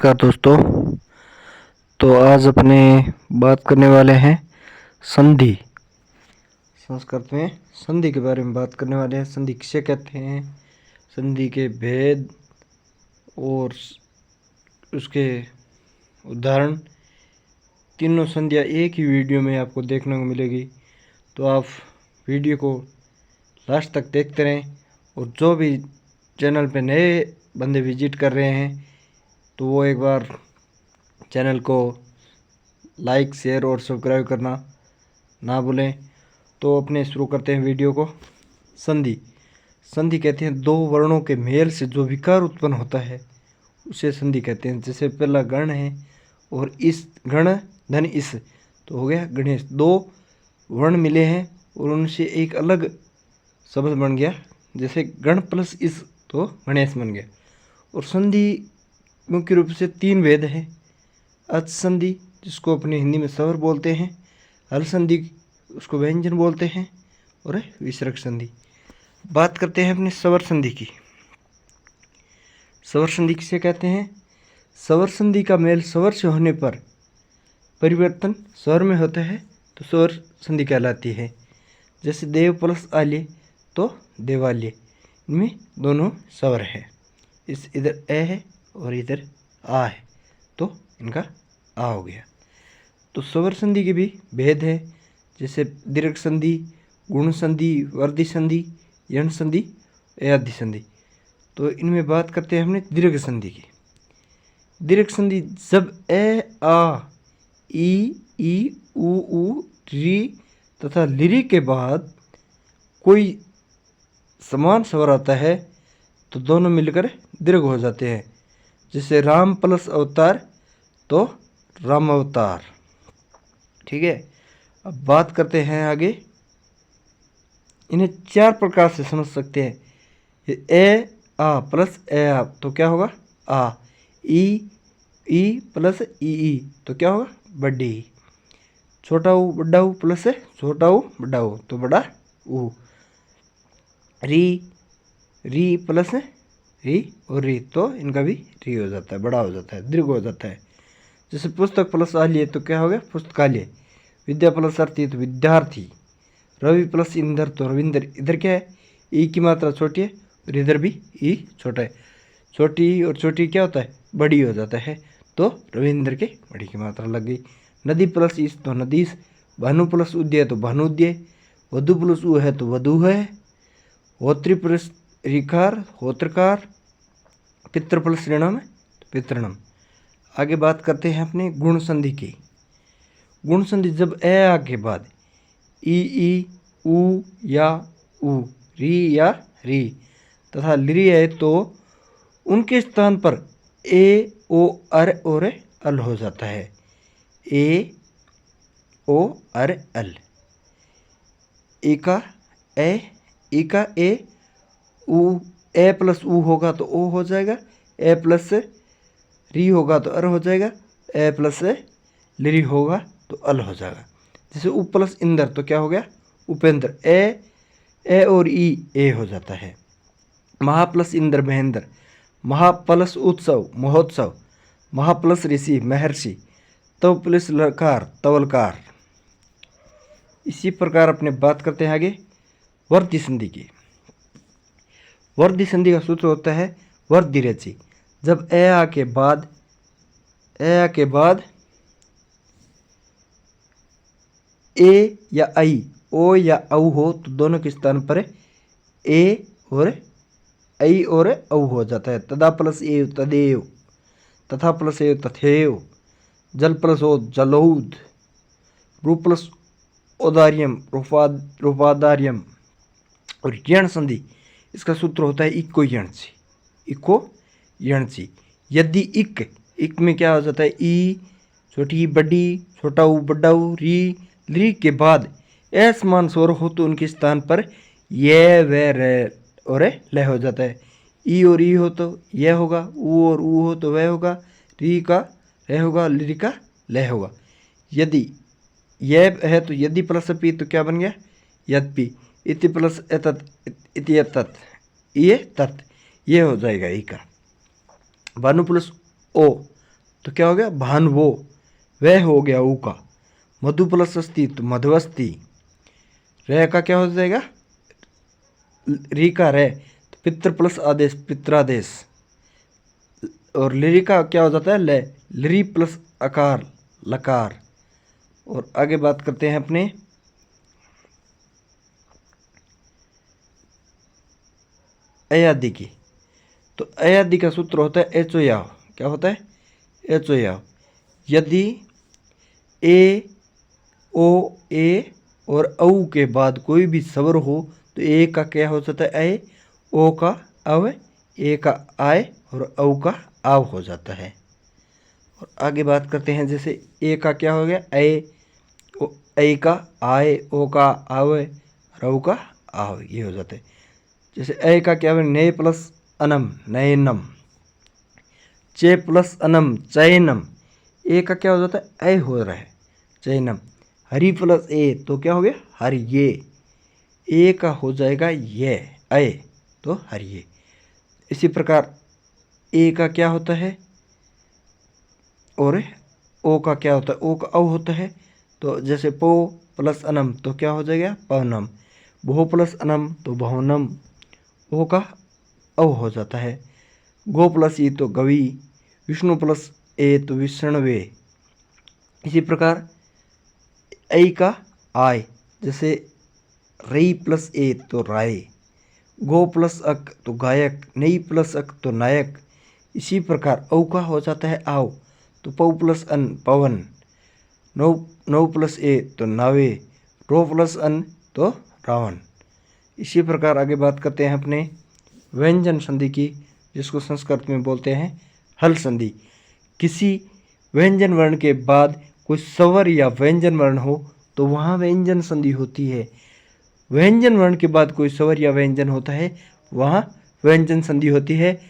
नमस्कार दोस्तों। तो आज अपने बात करने वाले हैं संधि। संस्कृत में संधि के बारे में बात करने वाले हैं। संधि किसे कहते हैं, संधि के भेद और उसके उदाहरण, तीनों संधियाँ एक ही वीडियो में आपको देखने को मिलेगी। तो आप वीडियो को लास्ट तक देखते रहें। और जो भी चैनल पे नए बंदे विजिट कर रहे हैं तो वो एक बार चैनल को लाइक, शेयर और सब्सक्राइब करना ना भूलें। तो अपने शुरू करते हैं वीडियो को। संधि संधि कहते हैं दो वर्णों के मेल से जो विकार उत्पन्न होता है उसे संधि कहते हैं। जैसे पहला गण है और इस गण धन इस, तो हो गया गणेश। दो वर्ण मिले हैं और उनसे एक अलग शब्द बन गया, जैसे गण प्लस इस तो गणेश बन गया। और संधि मुख्य रूप से तीन भेद हैं। अच संधि जिसको अपने हिंदी में स्वर बोलते हैं, हल संधि उसको व्यंजन बोलते हैं, और विसर्ग संधि। बात करते हैं अपने स्वर संधि की। स्वर संधि किसे कहते हैं? स्वर संधि का मेल स्वर से होने पर परिवर्तन स्वर में होता है तो स्वर संधि कहलाती है। जैसे देव प्लस आल्य तो देवाल्य, इनमें दोनों स्वर है। इस इधर ए है और इधर आ है तो इनका आ हो गया। तो स्वर संधि के भी भेद है, जैसे दीर्घ संधि, गुण संधि, वर्धि संधि, यण संधि, आदि संधि। तो इनमें बात करते हैं हमने दीर्घ संधि की। दीर्घ संधि जब ए, आ, ई, उ, री तथा लिरी के बाद कोई समान स्वर आता है तो दोनों मिलकर दीर्घ हो जाते हैं। जैसे राम प्लस अवतार तो राम अवतार। ठीक है, अब बात करते हैं आगे। इन्हें चार प्रकार से समझ सकते हैं। ए आ प्लस ए आ तो क्या होगा? आ। ई प्लस ई तो क्या होगा? बड़ी। छोटा ऊ बड़ा ऊ प्लस छोटा ऊ बड़ा ऊ तो बड़ा ऊ। री प्लस री और री तो इनका भी री हो जाता है, बड़ा हो जाता है, दीर्घ हो जाता है। जैसे पुस्तक प्लस आल्य तो क्या हो गया? पुस्तकालय। विद्या प्लस अर्थी तो विद्यार्थी। रवि प्लस इंदर तो रविंदर। इधर क्या है? ई की मात्रा छोटी है और इधर भी ई छोटा है। छोटी और छोटी क्या होता है? बड़ी हो जाता है, तो रविंद्र के बड़ी की मात्रा लग गई। नदी प्लस इस तो नदीस। भानु प्लस उदय तो भानुद्य। वधु प्लस उ है तो वधु है। होत्री प्लस ऋकार होत्रकार। पितृ प्लस ऋणम तो पितृणम। आगे बात करते हैं अपने गुण संधि की। गुण संधि जब ए आ के बाद ई उ या उ, री या री तथा लिरी है तो उनके स्थान पर ए, ओ, अर और अल हो जाता है। ए, ओ, अर, अल। ए का ए, उ, ए प्लस उ होगा तो ओ हो जाएगा। ए प्लस री होगा तो अर हो जाएगा। ए प्लस लिरी होगा तो अल हो जाएगा। जैसे उ प्लस इंदर तो क्या हो गया? उपेंद्र। ए और ई ए हो जाता है। महा प्लस इंद्र महेंद्र। महा प्लस उत्सव महोत्सव। महा प्लस ऋषि महर्षि। तव प्लस लकार तवलकार। इसी प्रकार अपने बात करते हैं आगे वर्धि संधि की। वर्धि संधि का सूत्र होता है वर्धि रचि। जब ए आ के बाद ए या आई, ओ या औ हो तो दोनों के स्थान पर ए और ऐ और औ हो जाता है। तदा प्लस एव तदेव। तथा प्लस एव तथेव। जल प्लस ओ जलौद। रूप प्लस औदार्यम रूपादार्यम। और यण संधि इसका सूत्र होता है इको यणसी। यदि इक में क्या हो जाता है? ई छोटी बड़ी, छोटा ऊ बड़ा ऊ, री के बाद असमान स्वर हो तो उनके स्थान पर ये व रे और ल हो जाता है। ई और ई हो तो यह होगा, ऊ और ऊ हो तो वह होगा, री का र होगा, लिरी का ल होगा। यदि यह है तो यदि प्लस पी तो क्या बन गया? यद्पि। इति प्लस एतत् इति एतत्, ये तत्, ये हो जाएगा ई का। भानु प्लस ओ तो क्या हो गया भानवो, वह हो गया ऊ का। मधु प्लस अस्ति तो मधुवस्ती, रह का क्या हो जाएगा री का रे, तो पितृ प्लस आदेश पित्रादेश, और लिरी का क्या हो जाता है ले, लिरी प्लस अकार लकार। और आगे बात करते हैं अपने अयादि की। तो अयादि का सूत्र होता है एचो याव। क्या होता है एचो याव। यदि ए ओ ए और औ के बाद कोई भी स्वर हो तो ए का क्या हो जाता है ए, ओ का अव, ए का आय और औ का आव हो जाता है। और आगे बात करते हैं जैसे ए का क्या हो गया ए का आय, ओ का आव, रव का आव, ये हो जाता है। जैसे ए का क्या है ने प्लस अनम नयनम, चे प्लस अनम चैनम, ए का क्या हो जाता है ए हो रहा है चैनम। हरि प्लस ए तो क्या हो गया हरिये, ए का हो जाएगा ये ए तो हरिये। इसी प्रकार ए का क्या होता है और ओ का क्या होता है ओ का औ होता है। तो जैसे पो प्लस अनम तो क्या हो जाएगा पवनम, भो प्लस अनम तो भवनम, ओ का औ हो जाता है। गो प्लस ई तो गवी, विष्णु प्लस ए तो विष्णवे। इसी प्रकार ऐ का आय, जैसे रई प्लस ए तो राय, गो प्लस अक तो गायक, नई प्लस अक तो नायक। इसी प्रकार औ का हो जाता है आव, तो पौ प्लस अन पवन, नौ प्लस ए तो नावे, रो प्लस अन तो रावण। इसी प्रकार आगे बात करते हैं अपने व्यंजन संधि की, जिसको संस्कृत में बोलते हैं हल संधि। किसी व्यंजन वर्ण के बाद कोई स्वर या व्यंजन वर्ण हो तो वहाँ व्यंजन संधि होती है। व्यंजन वर्ण के बाद कोई स्वर या व्यंजन होता है वहाँ व्यंजन संधि होती है।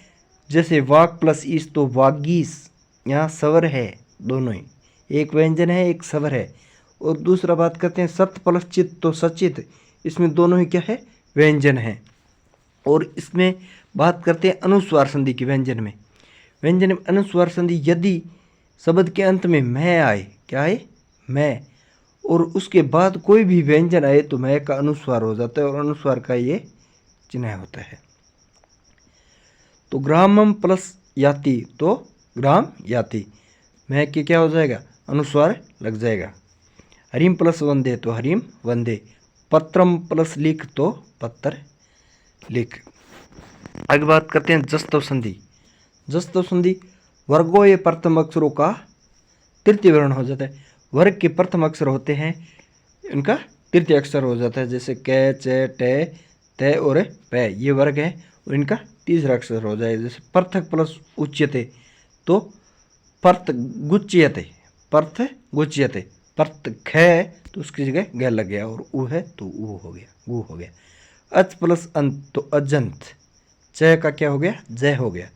जैसे वाक प्लस ईस तो वागीस, यहाँ स्वर है दोनों ही, एक व्यंजन है एक स्वर है। और दूसरा बात करते हैं सत प्लस चित तो सचित, इसमें दोनों ही क्या है व्यंजन है। और इसमें बात करते हैं अनुस्वार संधि की। व्यंजन में अनुस्वार संधि यदि शब्द के अंत में मैं आए, क्या आए मैं, और उसके बाद कोई भी व्यंजन आए तो मैं का अनुस्वार हो जाता है और अनुस्वार का ये चिन्ह होता है। तो ग्रामम प्लस याति तो ग्राम याति, मैं के क्या हो जाएगा अनुस्वार लग जाएगा। हरिम प्लस वंदे तो हरिम वंदे, पत्रम प्लस लिख तो पत्र लिख। आगे बात करते हैं जस्तव संधि। जस्तव संधि वर्गों ये प्रथम अक्षरों का तृतीय वर्ण हो जाता है। वर्ग के प्रथम अक्षर होते हैं इनका तृतीय अक्षर हो जाता है। जैसे कै चे टे ते और पै, ये वर्ग है और इनका तीसरा अक्षर हो जाएगा। जैसे पृथक प्लस उच्यते तो पर्थ गुच्यते, पर्थ गुच्यते, पर्थ ख तो उसकी जगह ग लग गया और ऊ है तो ऊ हो गया गु हो गया। अच प्लस अंत तो अजंत, च का क्या हो गया जय हो गया।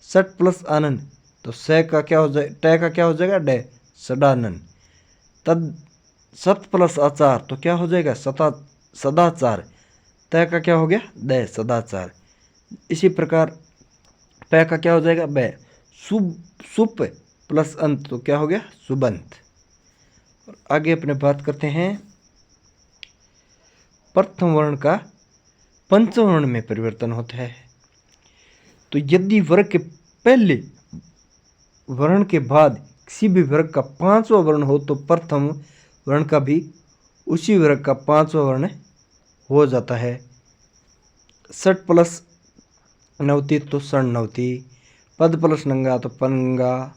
सट प्लस आनंद तो स का क्या हो जाए ट का क्या हो जाएगा डे सडानन। तद सत प्लस आचार तो क्या हो जाएगा सदाचार, तय का क्या हो गया दय सदाचार। इसी प्रकार पै का क्या हो जाएगा बै, सुप प्लस अंत तो क्या हो गया सुबंत। और आगे अपने बात करते हैं प्रथम वर्ण का पंचम वर्ण में परिवर्तन होता है। तो यदि वर्ग के पहले वर्ण के बाद किसी भी वर्ग का पांचवा वर्ण हो तो प्रथम वर्ण का भी उसी वर्ग का पांचवा वर्ण हो जाता है। सट प्लस नवती तो षण्णवती, पद प्लस नंगा तो पनंगा।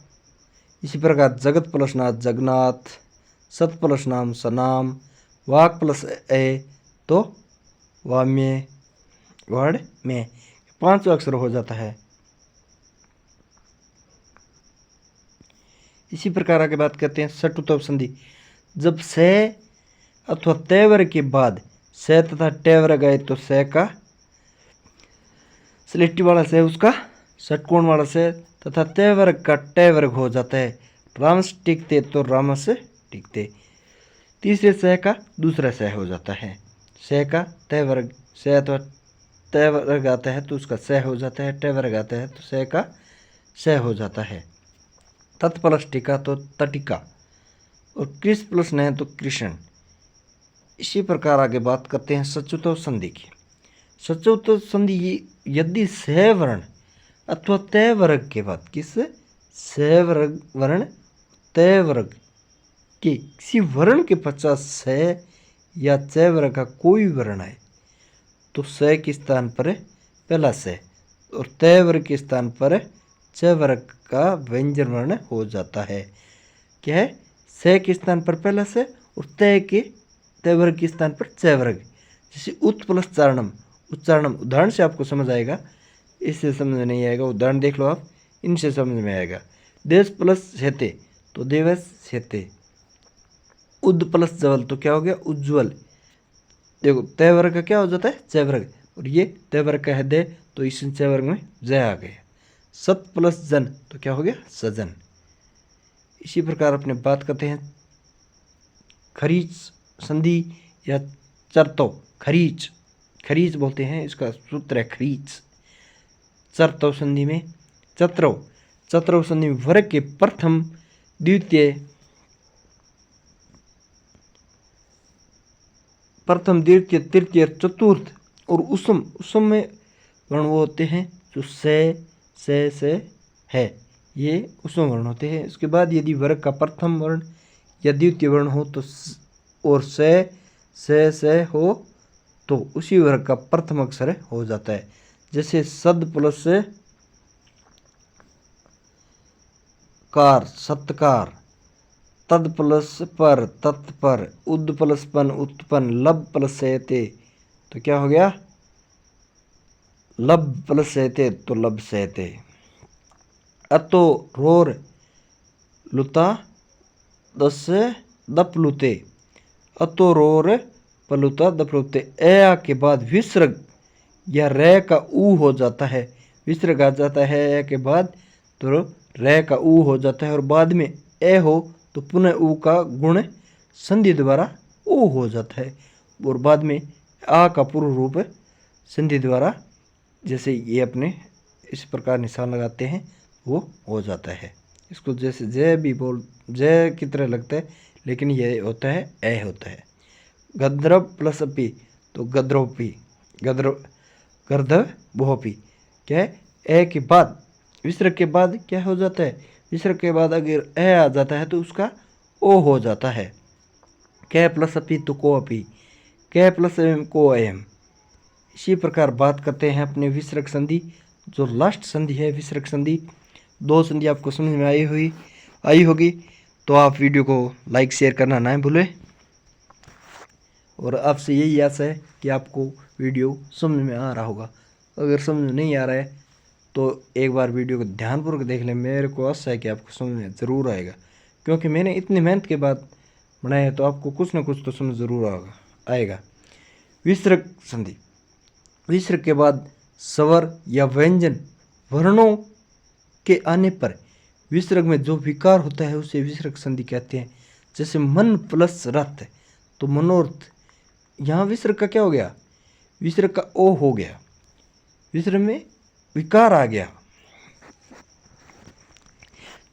इसी प्रकार जगत प्लस नाथ जगन्नाथ, सत प्लस नाम सनाम, वाक प्लस ए तो वाम्य वर्ड में, पांचवा अक्षर हो जाता है। इसी प्रकार आगे बात करते हैं सटुतव संधि। जब से अथवा तय वर्ग के बाद से तथा टे वर्ग आए तो से का स्लेटी वाला से उसका षटकोण वाला से तथा तय वर्ग का टे वर्ग हो जाता है। रामस टिकते तो रामस टिकते। तीसरे से का दूसरा से हो जाता है। से का तय वर्ग से अथवा तय वर्ग आता है तो उसका से हो जाता है, टे वर्ग आता है तो से का से हो जाता है। तत् प्लस टिका तो तटिका, और कृष प्लस न तो कृष्ण। इसी प्रकार आगे बात करते हैं सचुत संधि की। सचुत संधि यदि सवर्ण अथवा तय वर्ग के बाद, किस सवर्ग वर्ण तय वर्ग के किसी वर्ण के पश्चात स या च वर्ग का कोई वर्ण है तो स के स्थान पर पहला स और तय वर्ग के स्थान पर च वर्ग का व्यंजन वर्ण हो जाता है। क्या है? स के स्थान पर पहला स और तय वर्ग के स्थान पर च वर्ग। जैसे उत प्लस चारणम, उच्चारणम उदाहरण से आपको समझ आएगा, इससे समझ में नहीं आएगा उदाहरण देख लो आप, इनसे समझ में आएगा। देश प्लस शेते तो देवस शेते। उद प्लस जवल तो क्या हो गया? उज्ज्वल। देखो तय वर्ग का क्या हो जाता है? च वर्ग, और ये तय वर्ग का है दे तो इस च वर्ग में जय आ गया। सत प्लस जन तो क्या हो गया? सजन। इसी प्रकार अपने बात करते हैं खरीच संधि या चरतो। खरीच, खरीच बोलते हैं, इसका सूत्र है खरीच। चरतो संधि में चत्रव, चत्रव संधि में वर्ग के प्रथम द्वितीय तृतीय चतुर्थ और उसम में वर्ण वो होते हैं जो से है, ये उसम वर्ण होते हैं। उसके बाद यदि वर्ग का प्रथम वर्ण या द्वितीय वर्ण हो तो और से हो तो उसी वर्ग का प्रथम अक्षर हो जाता है। जैसे सद प्लस कार सत्कार, तद प्लस पर तत्पर, उद प्लस पन उत्पन्न, लब प्लस सहते तो क्या हो गया? लब प्लस सहते तो लब सहते। अतो रोर लुता दस दपलुते, अतो रोर पलुता दपलुते। ए के बाद विसर्ग या रे का ऊ हो जाता है, विसर्ग आ जाता है ए के बाद तो रे का ऊ हो जाता है, और बाद में ए हो तो पुनः ऊ का गुण संधि द्वारा ओ हो जाता है, और बाद में आ का पूर्व रूप संधि द्वारा, जैसे ये अपने इस प्रकार निशान लगाते हैं वो हो जाता है। इसको जैसे जय भी बोल जय की तरह लगता है, लेकिन ये होता है ए होता है। गद्रव प्लस अपी तो गद्रवपी, गर्धव बहुपी। क्या है? ए के बाद विसर्ग के बाद क्या हो जाता है? विसर्ग के बाद अगर ए आ जाता है तो उसका ओ हो जाता है। कै प्लस अपी तो को अपी, कै प्लस एम को एम। इसी प्रकार बात करते हैं अपने विसर्ग संधि, जो लास्ट संधि है विसर्ग संधि। दो संधि आपको समझ में आई होगी तो आप वीडियो को लाइक शेयर करना ना भूलें, और आपसे यही आशा है कि आपको वीडियो समझ में आ रहा होगा। अगर समझ में नहीं आ रहा है तो एक बार वीडियो को ध्यानपूर्वक देख लें, मेरे को आशा है कि आपको समझ में ज़रूर आएगा, क्योंकि मैंने इतनी मेहनत के बाद बनाया है तो आपको कुछ ना कुछ तो समझ ज़रूर आएगा। विसर्ग संधि, विसर्ग के बाद स्वर या व्यंजन वर्णों के आने पर विसर्ग में जो विकार होता है उसे विसर्ग संधि कहते हैं। जैसे मन प्लस रथ तो मनोरथ, यहाँ विसर्ग का क्या हो गया? विसर्ग का ओ हो गया, विसर्ग में विकार आ गया।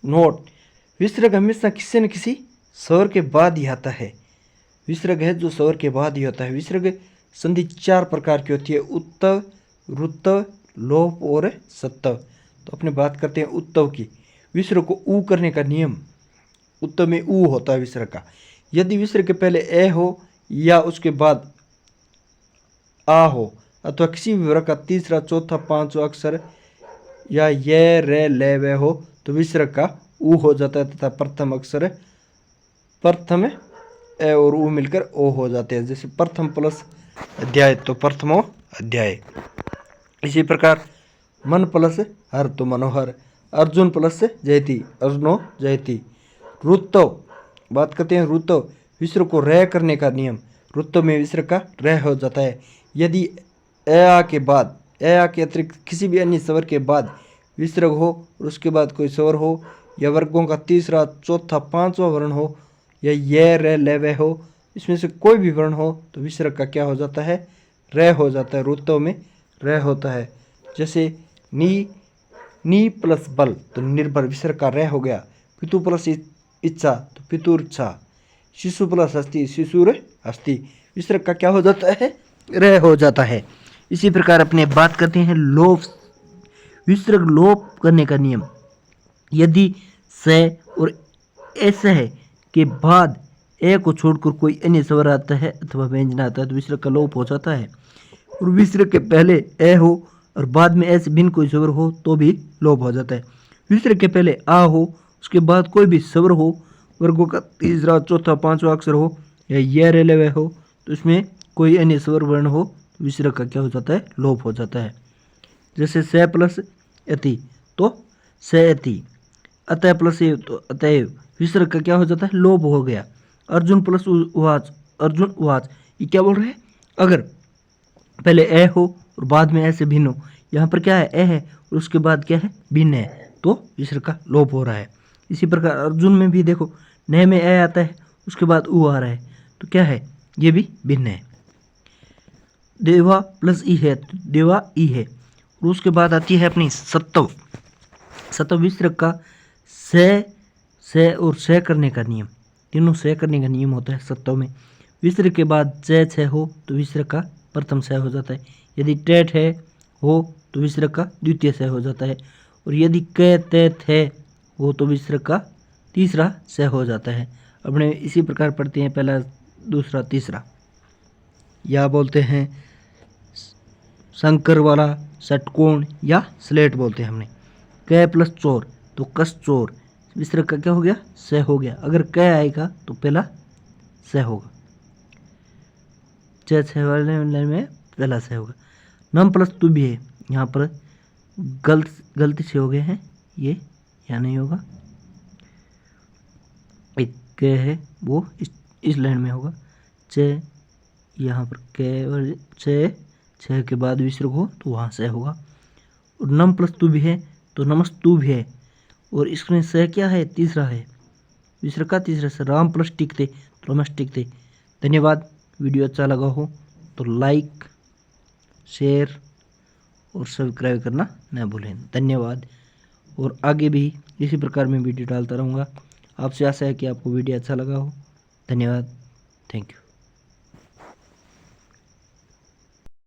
नोट, विसर्ग हमेशा किसी न किसी स्वर के बाद ही आता है। विसर्ग है जो स्वर के बाद ही होता है। विसर्ग संधि 4 प्रकार की होती है, उत्तव, रुत्तव, लोप और सत्तव। तो अपने बात करते हैं उत्तव की। विसर्ग को ऊ करने का नियम, उत्तव में ऊ होता है विसर्ग का। यदि विसर्ग के पहले ए हो या उसके बाद आ हो, अथवा किसी भी वर्ग का तीसरा चौथा पांचवा अक्षर या ये रे ले वे हो तो विसर्ग का ऊ हो जाता है, तथा प्रथम अक्षर प्रथम ए और ऊ मिलकर ओ हो जाते हैं। जैसे प्रथम प्लस अध्याय तो प्रथमो अध्याय। इसी प्रकार मन प्लस हर तो मनोहर, अर्जुन प्लस जयति अर्जुनो जयति। रुत्तव, बात करते हैं रुत्तव, विसर्ग को रह करने का नियम। रुत्तव में विसर्ग का रह हो जाता है। यदि ए के बाद, ए के अतिरिक्त किसी भी अन्य स्वर के बाद विसर्ग हो और उसके बाद कोई स्वर हो या वर्गों का तीसरा चौथा पांचवा वर्ण हो या ये रे ले वे हो, इसमें से कोई भी वर्ण हो तो विसर्ग का क्या हो जाता है? रह हो जाता है। रुत्तव में रह होता है। जैसे नी प्लस बल तो निर्भर, विसर्ग का रह हो गया। पितु प्लस इच्छा तो पितुर्च्छा, शिशु प्लस अस्थि शिशुर अस्थि, विसर्ग का क्या हो जाता है, रह हो जाता है। इसी प्रकार अपने बात करते हैं लोप, विसर्ग लोप करने का नियम। यदि स और एस है के बाद ए को छोड़कर कोई अन्य स्वर आता है अथवा व्यंजन आता है तो विसर्ग का लोप हो जाता है। और विसर्ग के पहले ए हो और बाद में ए से भिन्न कोई स्वर हो तो भी लोप हो जाता है। विसर्ग के पहले आ हो, उसके बाद कोई भी स्वर हो, वर्गों का तीसरा चौथा पांचवा अक्षर हो या ये रेलवे हो तो इसमें कोई अन्य स्वर वर्ण हो तो विसर्ग का क्या हो जाता है, लोप हो जाता है। जैसे से प्लस अति तो से अति, अतः प्लस ए तो अतएव, विसर्ग का क्या हो जाता है, लोप हो गया। अर्जुन प्लस उवाच, अर्जुन उवाच, ये क्या बोल रहे हैं, अगर पहले ए हो और बाद में ए से भिन्न हो, यहाँ पर क्या है ए है और उसके बाद क्या है भिन्न है तो विसर्ग का लोप हो रहा है। इसी प्रकार अर्जुन में भी देखो न में ए आता है उसके बाद उ आ रहा है तो क्या है, ये भी भिन्न है। देवा प्लस ई है तो देवा ई है। और उसके बाद आती है अपनी सत्तव, सत्तव विसर्ग का से और से करने का नियम, तीनों से करने का नियम होता है सत्तव में। विसर्ग के बाद छ हो तो विसर्ग का प्रथम से हो जाता है, यदि टेट है हो तो विसर्ग का द्वितीय से हो जाता है, और यदि क ते थे हो तो विसर्ग का तीसरा से हो जाता है। अपने इसी प्रकार पढ़ते हैं पहला दूसरा तीसरा, या बोलते हैं शंकर वाला षटकोण या स्लेट बोलते हैं हमने। क प्लस चोर तो कस चोर, विसर्ग का क्या हो गया, से हो गया। अगर क आएगा तो पहला से होगा, छः वाले लाइन में पहला से होगा। नम प्लस तू भी है, यहाँ पर गलती से हो गए हैं ये, यहाँ नहीं होगा, एक क है वो इस लाइन में होगा। च यहाँ पर क और छ के बाद विसर्ग हो तो वहाँ से होगा। और नम प्लस तू भी है तो नमस्तु भी है, और इसमें से क्या है, तीसरा है, विसर्ग का तीसरा से। राम प्लस टिकते तो रमस टिकते। धन्यवाद। वीडियो अच्छा लगा हो तो लाइक शेयर और सब्सक्राइब करना न भूलें। धन्यवाद। और आगे भी इसी प्रकार मैं वीडियो डालता रहूँगा। आपसे आशा है कि आपको वीडियो अच्छा लगा हो। धन्यवाद। Thank you.